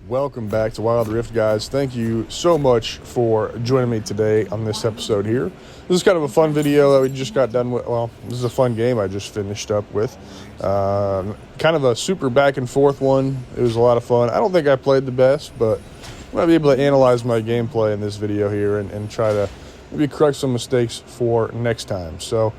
Welcome back to Wild Rift, guys. Thank you so much for joining me today on this episode here. This is kind of a fun video that we just got done with. Well, this is a fun game I just finished up with. Kind of a super back and forth one. It was a lot of fun. I don't think I played the best, but I'm going to be able to analyze my gameplay in this video here and try to maybe correct some mistakes for next time. So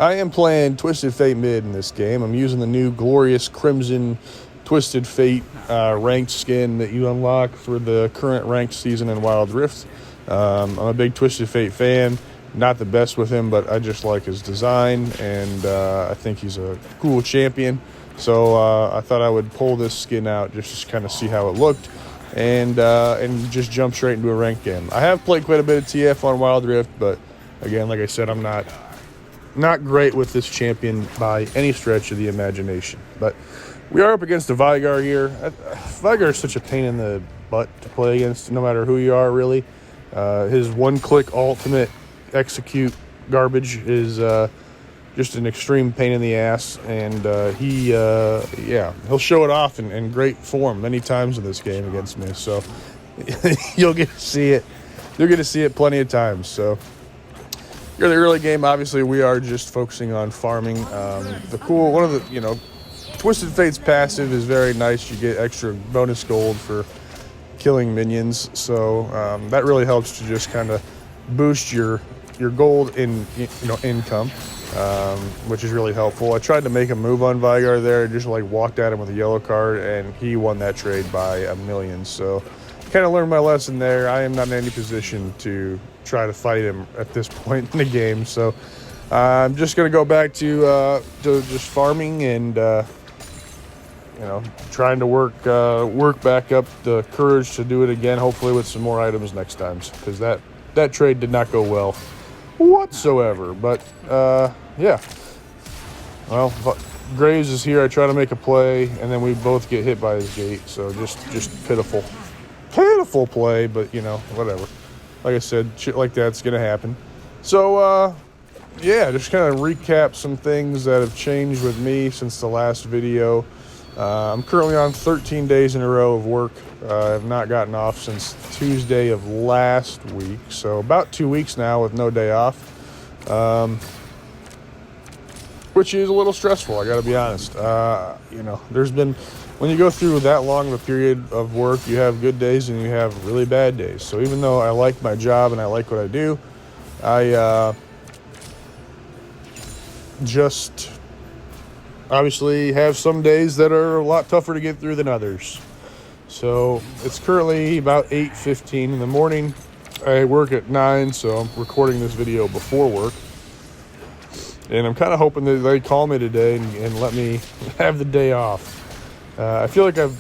I am playing Twisted Fate mid in this game. I'm using the new Glorious Crimson Twisted Fate ranked skin that you unlock for the current ranked season in Wild Rift. I'm a big Twisted Fate fan. Not the best with him, but I just like his design, and I think he's a cool champion. So I thought I would pull this skin out just to kind of see how it looked, and just jump straight into a ranked game. I have played quite a bit of TF on Wild Rift, but again, like I said, I'm not great with this champion by any stretch of the imagination. But we are up against a Veigar here. Veigar is such a pain in the butt to play against, no matter who you are, really. His one-click ultimate execute garbage is just an extreme pain in the ass, and he'll show it off in great form many times in this game against me. So you'll get to see it. You'll get to see it plenty of times. So in the early game, obviously, we are just focusing on farming. Twisted Fate's passive is very nice. You get extra bonus gold for killing minions, so that really helps to just kind of boost your gold income, which is really helpful. I tried to make a move on Veigar there, just walked at him with a yellow card, and he won that trade by a million. So kind of learned my lesson there. I am not in any position to try to fight him at this point in the game, so I'm just going to go back to just farming and trying to work back up the courage to do it again, hopefully with some more items next time, because that trade did not go well whatsoever. But Graves is here. I try to make a play, and then we both get hit by his gate, so just pitiful play, but whatever. Like I said, shit like that's gonna happen. So just kind of recap some things that have changed with me since the last video. I'm currently on 13 days in a row of work. I've not gotten off since Tuesday of last week, so about 2 weeks now with no day off, which is a little stressful, I gotta be honest. There's been, when you go through that long of a period of work, you have good days and you have really bad days. So even though I like my job and I like what I do, I just obviously have some days that are a lot tougher to get through than others. So it's currently about 8:15 in the morning. I work at 9, so I'm recording this video before work. And I'm kind of hoping that they call me today and let me have the day off. I feel like I've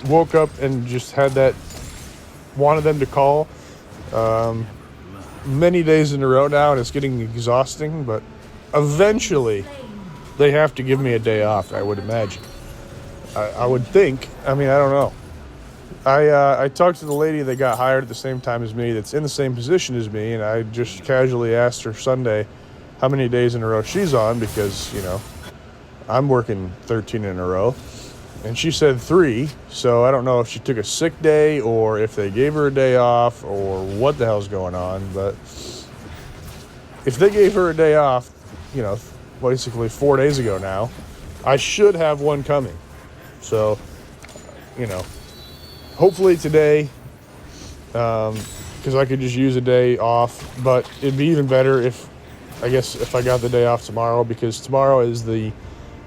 woke up and just had wanted them to call many days in a row now, and it's getting exhausting, but eventually they have to give me a day off, I would imagine. I would think. I mean, I don't know. I talked to the lady that got hired at the same time as me that's in the same position as me, and I just casually asked her Sunday how many days in a row she's on, because, I'm working 13 in a row. And she said 3, so I don't know if she took a sick day or if they gave her a day off or what the hell's going on. But if they gave her a day off, basically 4 days ago now, I should have one coming. So, hopefully today, because I could just use a day off. But it'd be even better if I got the day off tomorrow, because tomorrow is the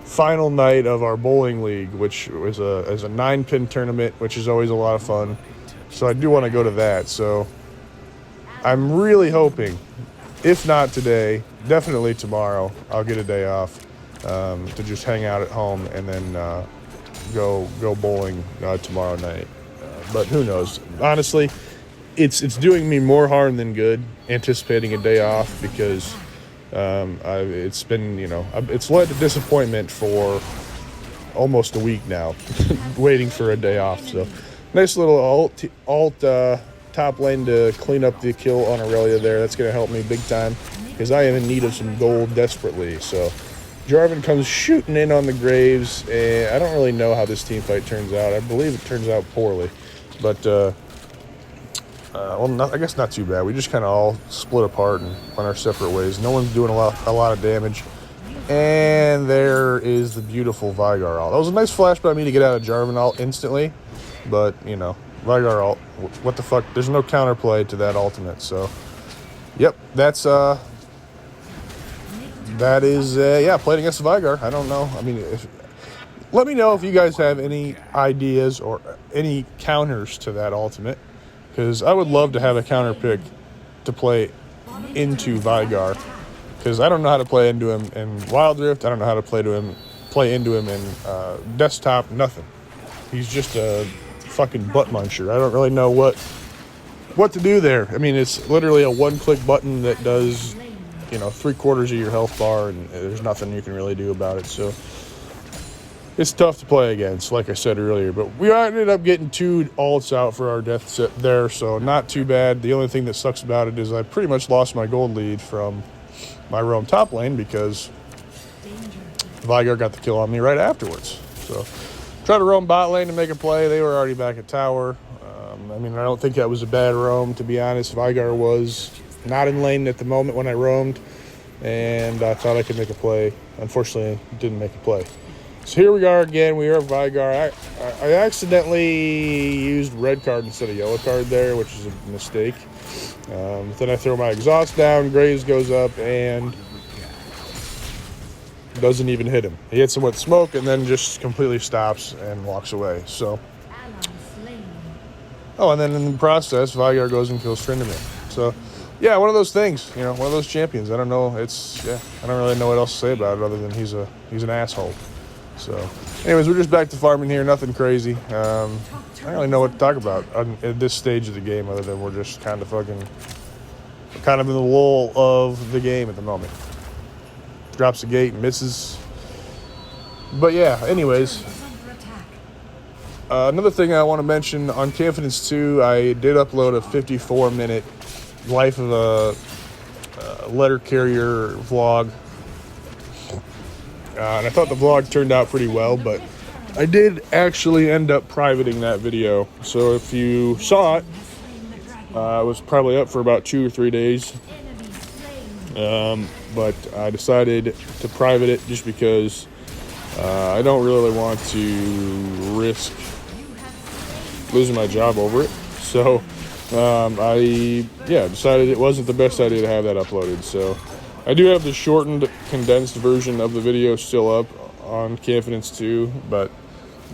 final night of our bowling league, which is a 9-pin tournament, which is always a lot of fun. So I do want to go to that. So I'm really hoping, if not today, definitely tomorrow, I'll get a day off to just hang out at home and then go bowling tomorrow night. But who knows? Honestly, it's doing me more harm than good anticipating a day off, because it's been, it's led to disappointment for almost a week now, waiting for a day off. So nice little alt top lane to clean up the kill on Aurelia there. That's going to help me big time, because I am in need of some gold desperately. So Jarvan comes shooting in on the Graves, and I don't really know how this team fight turns out. I believe it turns out poorly, but I guess not too bad. We just kind of all split apart and went our separate ways. No one's doing a lot of damage, and there is the beautiful Veigar ult. That was a nice flash by me to get out of Jarvan ult instantly, but you know, Veigar ult. What the fuck? There's no counterplay to that ultimate, so yep, that is playing against Veigar. I don't know. I mean, let me know if you guys have any ideas or any counters to that ultimate, because I would love to have a counter pick to play into Veigar, because I don't know how to play into him in Wild Rift. I don't know how to play into him in desktop. Nothing. He's just a fucking butt muncher. I don't really know what to do there. I mean, it's literally a one-click button that does, you know, 3/4 of your health bar, and there's nothing you can really do about it. So it's tough to play against, like I said earlier. But we ended up getting 2 ults out for our death set there, so not too bad. The only thing that sucks about it is I pretty much lost my gold lead from my roam top lane because Veigar got the kill on me right afterwards. So try to roam bot lane to make a play. They were already back at tower. I mean, I don't think that was a bad roam, to be honest. Veigar was not in lane at the moment when I roamed, and I thought I could make a play. Unfortunately, didn't make a play. So here we are again. We are Veigar. I accidentally used red card instead of yellow card there, which is a mistake. Then I throw my exhaust down. Graves goes up and doesn't even hit him. He hits him with smoke and then just completely stops and walks away. So, and then in the process, Veigar goes and kills Tryndamere. So, yeah, one of those things, you know, one of those champions. I don't know. I don't really know what else to say about it other than he's an asshole. So, anyways, we're just back to farming here. Nothing crazy. I don't really know what to talk about at this stage of the game other than we're just kind of in the lull of the game at the moment. Drops the gate and misses. But yeah, anyways. Another thing I want to mention, on Confidence 2, I did upload a 54-minute Life of a Letter Carrier vlog. And I thought the vlog turned out pretty well, but I did actually end up privating that video. So if you saw it, it was probably up for about 2 or 3 days. But I decided to private it just because I don't really want to risk losing my job over it. So I decided it wasn't the best idea to have that uploaded. So I do have the shortened, condensed version of the video still up on Confidence 2, but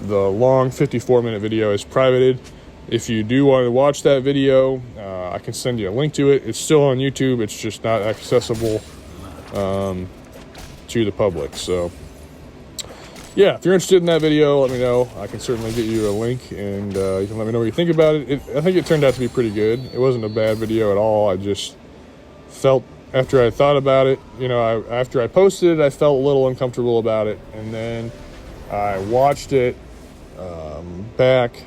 the long 54-minute video is privated. If you do want to watch that video, I can send you a link to it. It's still on YouTube. It's just not accessible to the public. So, yeah, if you're interested in that video, let me know. I can certainly get you a link, and you can let me know what you think about it. I think it turned out to be pretty good. It wasn't a bad video at all. I just felt, after I thought about it, you know, after I posted it, I felt a little uncomfortable about it. And then I watched it back,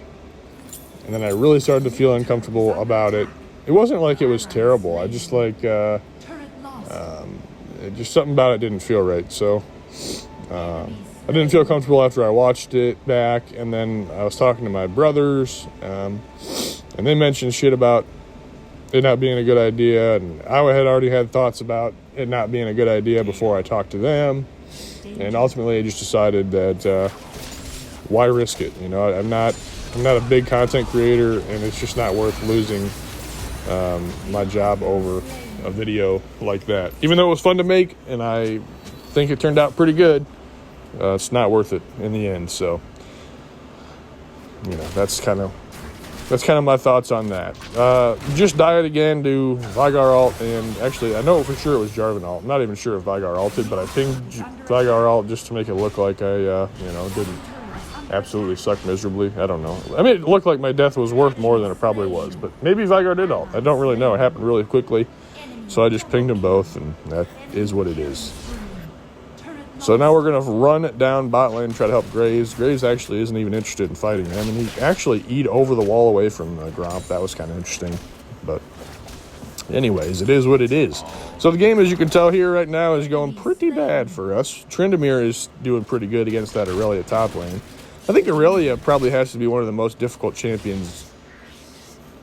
and then I really started to feel uncomfortable about it. It wasn't like it was terrible. I just just something about it didn't feel right. So I didn't feel comfortable after I watched it back, and then I was talking to my brothers, and they mentioned shit about it not being a good idea, and I had already had thoughts about it not being a good idea before I talked to them, and ultimately I just decided that why risk it? You know, I'm not a big content creator, and it's just not worth losing my job over a video like that. Even though it was fun to make, and I think it turned out pretty good, it's not worth it in the end. So, you know, that's kind of my thoughts on that. Just died again to Veigar ult, and actually I know for sure it was Jarvan ult. I'm not even sure if Veigar ulted, but I pinged Veigar ult just to make it look like I didn't absolutely suck miserably. I don't know. I mean, it looked like my death was worth more than it probably was, but maybe Veigar did ult. I don't really know. It happened really quickly, so I just pinged them both, and that is what it is. So now we're going to run down bot lane and try to help Graves. Graves actually isn't even interested in fighting him, and he actually eat over the wall away from Gromp. That was kind of interesting. But Anyways, it is what it is. So the game, as you can tell here right now, is going pretty bad for us. Tryndamere is doing pretty good against that Aurelia top lane. I think Aurelia probably has to be one of the most difficult champions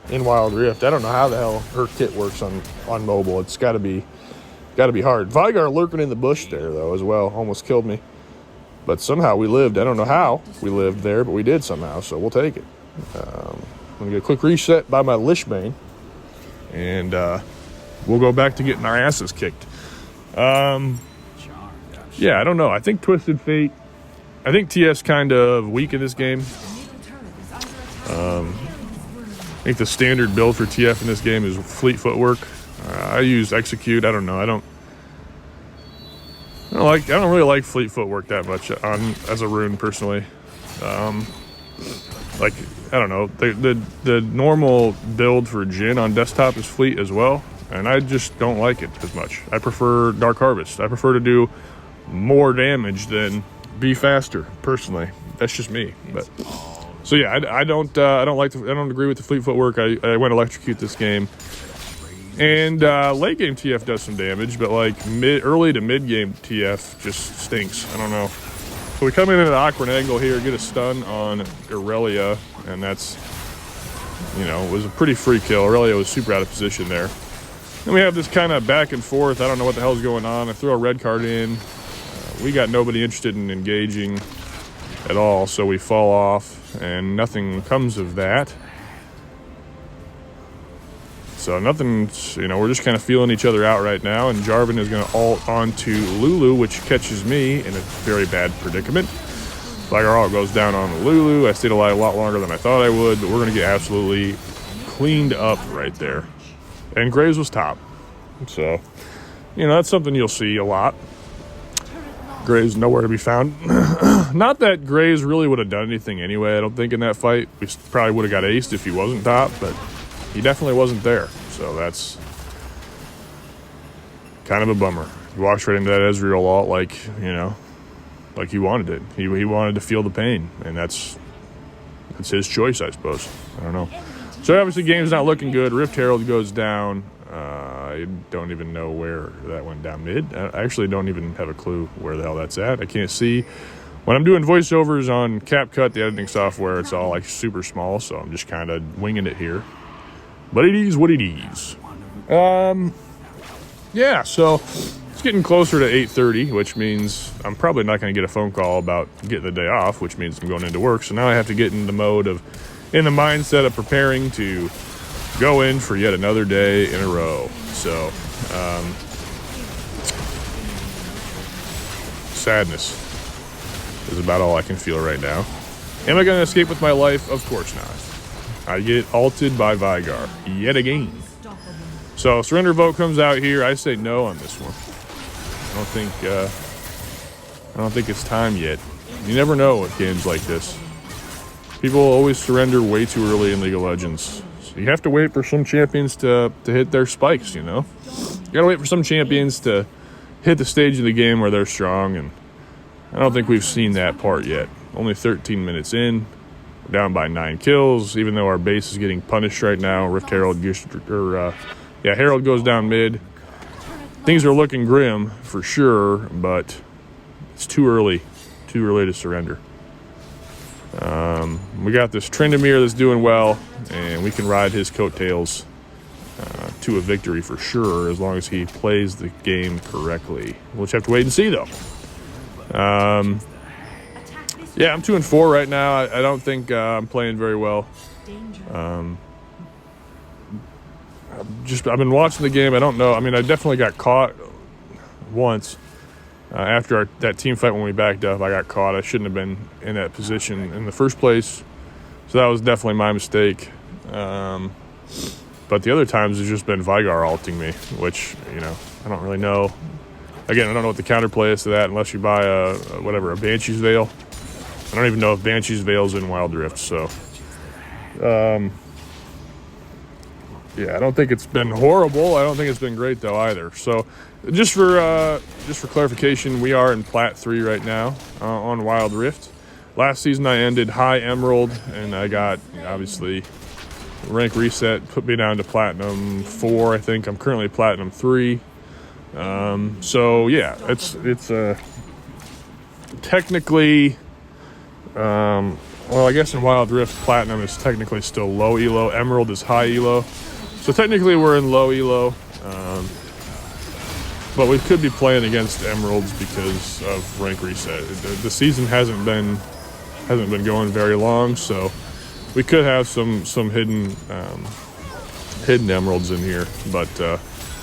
in Wild Rift. I don't know how the hell her kit works on mobile. It's got to be hard. Veigar lurking in the bush there, though, as well. Almost killed me. But somehow we lived. I don't know how we lived there, but we did somehow, so we'll take it. I'm going to get a quick reset by my Lishbane. And we'll go back to getting our asses kicked. Yeah, I don't know. I think Twisted Fate... I think TF's kind of weak in this game. I think the standard build for TF in this game is Fleet Footwork. I use Execute. I don't know. I don't really like Fleet Footwork that much as a rune personally. Like, I don't know. The normal build for Jhin on desktop is Fleet as well, and I just don't like it as much. I prefer Dark Harvest. I prefer to do more damage than be faster. Personally, that's just me. But so yeah, I don't agree with the Fleet Footwork. I went Electrocute this game. And late game TF does some damage, but like early to mid game TF just stinks. I don't know. So we come in at an awkward angle here, get a stun on Aurelia, and that's, was a pretty free kill. Aurelia was super out of position there. Then we have this kind of back and forth. I don't know what the hell's going on. I throw a red card in. We got nobody interested in engaging at all, so we fall off, and nothing comes of that. So nothing's, we're just kind of feeling each other out right now, and Jarvan is going to ult onto Lulu, which catches me in a very bad predicament. Veigar ult goes down on Lulu. I stayed alive a lot longer than I thought I would, but we're going to get absolutely cleaned up right there. And Graves was top. So, that's something you'll see a lot. Graves nowhere to be found. Not that Graves really would have done anything anyway, I don't think, in that fight. We probably would have got aced if he wasn't top, but he definitely wasn't there. So that's kind of a bummer. He walks right into that Ezreal ult like he wanted it. He wanted to feel the pain, and that's his choice, I suppose. I don't know. So obviously game's not looking good. Rift Herald goes down. I don't even know where that went down mid. I actually don't even have a clue where the hell that's at. I can't see. When I'm doing voiceovers on CapCut, the editing software, it's all like super small, so I'm just kind of winging it here. But it is what it is. Yeah, so it's getting closer to 8:30, which means I'm probably not going to get a phone call about getting the day off, which means I'm going into work. So now I have to get in the mindset of preparing to go in for yet another day in a row. So, sadness is about all I can feel right now. Am I going to escape with my life? Of course not. I get ulted by Veigar yet again. So surrender vote comes out here. I say no on this one. I don't think it's time yet. You never know with games like this. People always surrender way too early in League of Legends. So you have to wait for some champions to hit their spikes, You gotta wait for some champions to hit the stage of the game where they're strong, and I don't think we've seen that part yet. Only 13 minutes in. We're down by 9 kills, even though our base is getting punished right now. Rift Herald, Herald goes down mid. Things are looking grim for sure, but it's too early to surrender. We got this Tryndamere that's doing well, and we can ride his coattails to a victory for sure, as long as he plays the game correctly. We'll just have to wait and see, though. Yeah, I'm 2-4 right now. I don't think I'm playing very well. I've been watching the game. I don't know. I mean, I definitely got caught once after that team fight when we backed up. I got caught. I shouldn't have been in that position in the first place. So that was definitely my mistake. But the other times it's just been Veigar ulting me, which, I don't really know. Again, I don't know what the counterplay is to that unless you buy a Banshee's Veil. I don't even know if Banshee's Veil's in Wild Rift, so yeah, I don't think it's been horrible. I don't think it's been great though either. So just for clarification, we are in Plat 3 right now on Wild Rift. Last season I ended High Emerald, and I got obviously rank reset put me down to Platinum 4, I think. I'm currently Platinum 3. So yeah, it's technically, well, I guess in Wild Rift, Platinum is technically still low elo. Emerald is high elo. So technically we're in low elo. But we could be playing against Emeralds because of rank reset. The season hasn't been going very long, so we could have some hidden Emeralds in here, but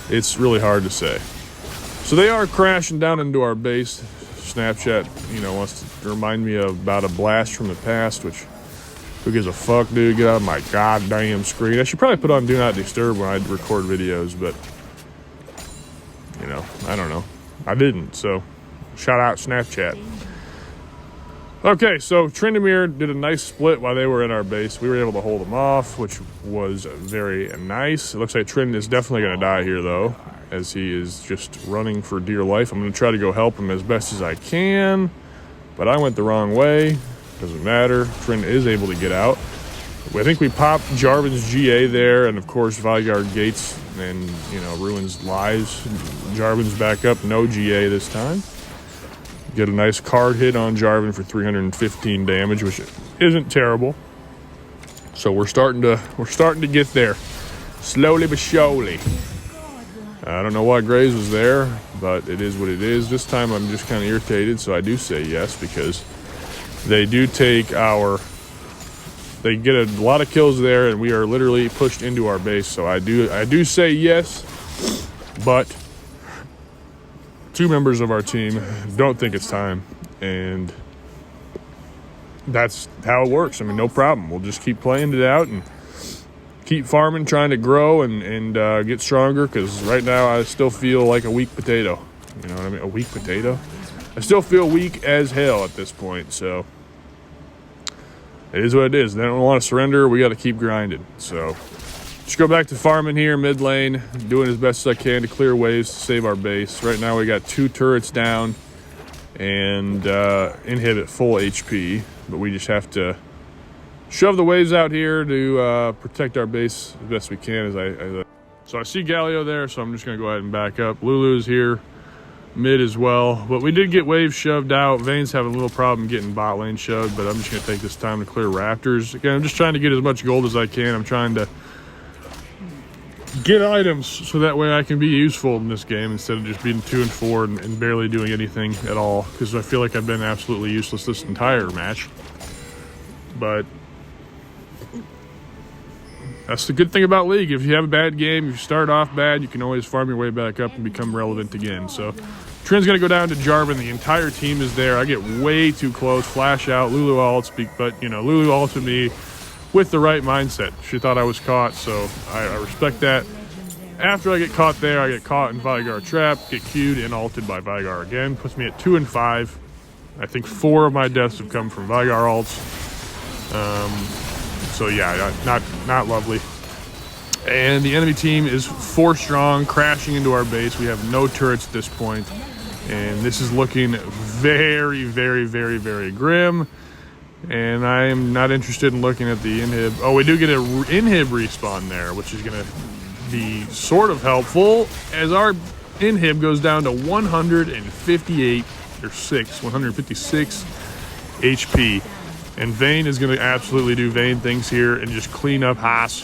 it's really hard to say. So they are crashing down into our base. Snapchat, wants to remind me about a blast from the past, which, who gives a fuck, dude? Get out of my goddamn screen. I should probably put on Do Not Disturb when I record videos, but I don't know. I didn't, so shout out Snapchat. Okay, so Tryndamere did a nice split while they were in our base. We were able to hold them off, which was very nice. It looks like Trynd is definitely going to die here, though, as he is just running for dear life. I'm going to try to go help him as best as I can, but I went the wrong way. Doesn't matter. Trynd is able to get out. I think we popped Jarvan's GA there, and of course Veigar Gates and Ruin's lives. Jarvan's back up, no GA this time. Get a nice card hit on Jarvan for 315 damage, which isn't terrible. So we're starting to get there, slowly but surely. I don't know why Graves was there, but it is what it is. This time I'm just kind of irritated, so I do say yes, because they do take our... They get a lot of kills there, and we are literally pushed into our base. So I do say yes, but two members of our team don't think it's time, and that's how it works. I mean, no problem. We'll just keep playing it out and keep farming, trying to grow and get stronger, because right now I still feel like a weak potato. You know what I mean? A weak potato? I still feel weak as hell at this point, so... It is what it is. They don't want to surrender. We got to keep grinding. So just go back to farming here, mid lane, doing as best as I can to clear waves to save our base. Right now we got 2 turrets down and inhibit full HP, but we just have to shove the waves out here to protect our base as best we can. So I see Galio there, so I'm just going to go ahead and back up. Lulu's here. Mid as well, but we did get waves shoved out. Vayne's having a little problem getting bot lane shoved, but I'm just going to take this time to clear Raptors. Again, I'm just trying to get as much gold as I can. I'm trying to get items so that way I can be useful in this game instead of just being 2 and 4 and barely doing anything at all, because I feel like I've been absolutely useless this entire match. But that's the good thing about League. If you have a bad game, if you start off bad, you can always farm your way back up and become relevant again. So Trynd's going to go down to Jarvan. The entire team is there. I get way too close. Flash out. Lulu ults. But, Lulu ulted me with the right mindset. She thought I was caught, so I respect that. After I get caught there, I get caught in Veigar trap, get queued and ulted by Veigar again. Puts me at 2 and 5. I think 4 of my deaths have come from Veigar ults. So yeah, not lovely. And the enemy team is 4 strong, crashing into our base. We have no turrets at this point, and this is looking very, very, very, very grim. And I am not interested in looking at the inhib. Oh, we do get an inhib respawn there, which is going to be sort of helpful, as our inhib goes down to 156 HP. And Vayne is going to absolutely do Vayne things here and just clean up Haas.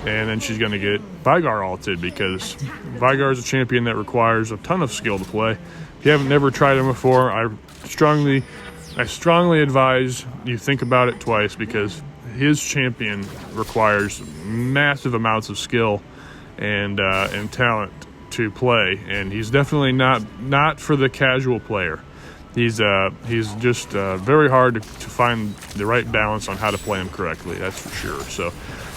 And then she's going to get Veigar ulted, because Veigar is a champion that requires a ton of skill to play. If you haven't never tried him before, I strongly advise you think about it twice, because his champion requires massive amounts of skill and talent to play. And he's definitely not for the casual player. He's just very hard to find the right balance on how to play him correctly, that's for sure. So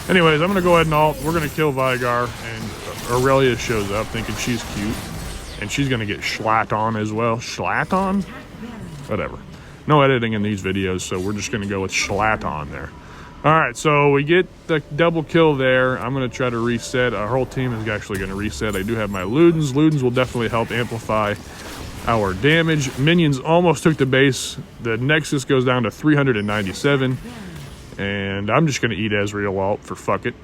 anyways, I'm going to go ahead and ult. We're going to kill Veigar, and Aurelia shows up thinking she's cute, and she's going to get slat on as well. Slat on? Whatever. No editing in these videos, so we're just going to go with slat on there. All right, so we get the double kill there. I'm going to try to reset. Our whole team is actually going to reset. I do have my Ludens. Ludens will definitely help amplify our damage. Minions almost took the base. The Nexus goes down to 397. And I'm just going to eat Ezreal Alt for fuck it.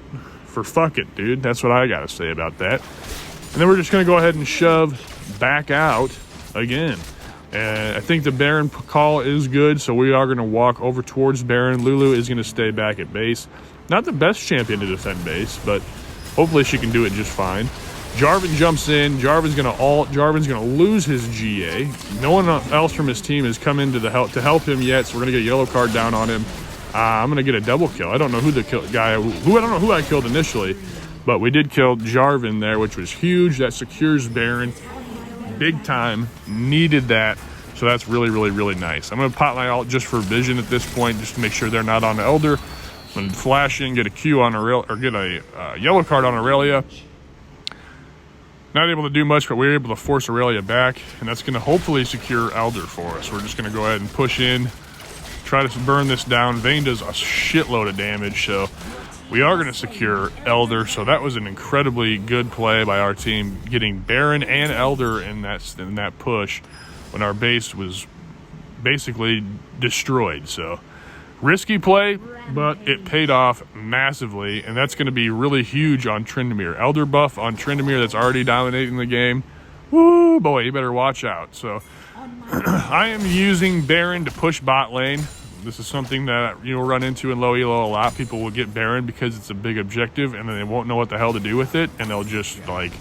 For fuck it, dude. That's what I got to say about that. And then we're just going to go ahead and shove back out again. And I think the Baron call is good, so we are going to walk over towards Baron. Lulu is going to stay back at base. Not the best champion to defend base, but hopefully she can do it just fine. Jarvan jumps in. Jarvan's going to ult. Jarvan's going to lose his GA. No one else from his team has come into to help him yet, so we're going to get a yellow card down on him. I'm going to get a double kill. I don't know who the guy I don't know who I killed initially, but we did kill Jarvan there, which was huge. That secures Baron big time. Needed that. So that's really, really, really nice. I'm going to pop my ult just for vision at this point, just to make sure they're not on the Elder. I'm going to flash in, get a Q on Aurelia, or get a yellow card on Aurelia. Not able to do much, but we were able to force Aurelia back, and that's going to hopefully secure Elder for us. We're just going to go ahead and push in, try to burn this down. Vayne does a shitload of damage, so we are going to secure Elder. So that was an incredibly good play by our team, getting Baron and Elder in that push when our base was basically destroyed. So risky play, but it paid off massively, and that's going to be really huge on Tryndamere. Elder buff on Tryndamere that's already dominating the game. Woo, boy, you better watch out. So I am using Baron to push bot lane. This is something that you'll run into in low elo a lot. People will get Baron because it's a big objective, and then they won't know what the hell to do with it, and they'll just, like,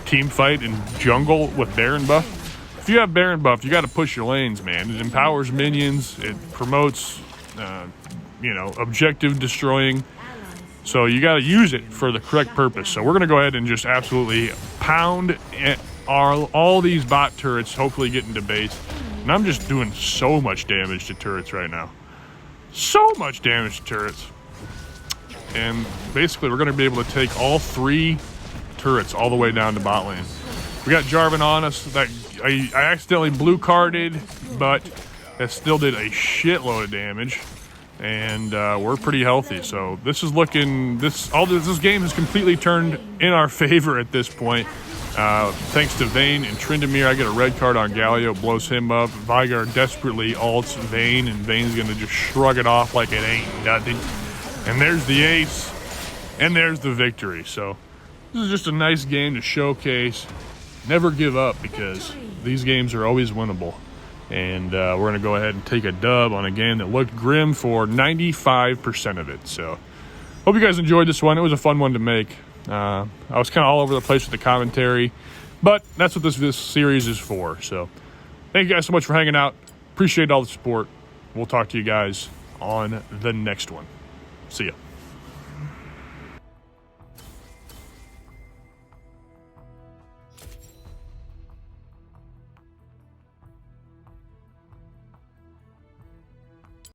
team fight and jungle with Baron buff. If you have Baron buff, you got to push your lanes, man. It empowers minions. It promotes, objective destroying. So you got to use it for the correct purpose. So we're going to go ahead and just absolutely pound all these bot turrets, hopefully get into base. And I'm just doing so much damage to turrets right now. So much damage to turrets. And basically we're going to be able to take all 3 turrets all the way down to bot lane. We got Jarvan on us. That I accidentally blue carded, but that still did a shitload of damage, and we're pretty healthy. So this is looking this game has completely turned in our favor at this point. Thanks to Vayne and Tryndamere. I get a red card on Galio, blows him up. Veigar desperately ults Vayne, and Vayne's gonna just shrug it off like it ain't nothing. And there's the ace, and there's the victory. So this is just a nice game to showcase. Never give up, because these games are always winnable. And we're going to go ahead and take a dub on a game that looked grim for 95% of it. So hope you guys enjoyed this one. It was a fun one to make. I was kind of all over the place with the commentary, but that's what this series is for. So thank you guys so much for hanging out. Appreciate all the support. We'll talk to you guys on the next one. See ya.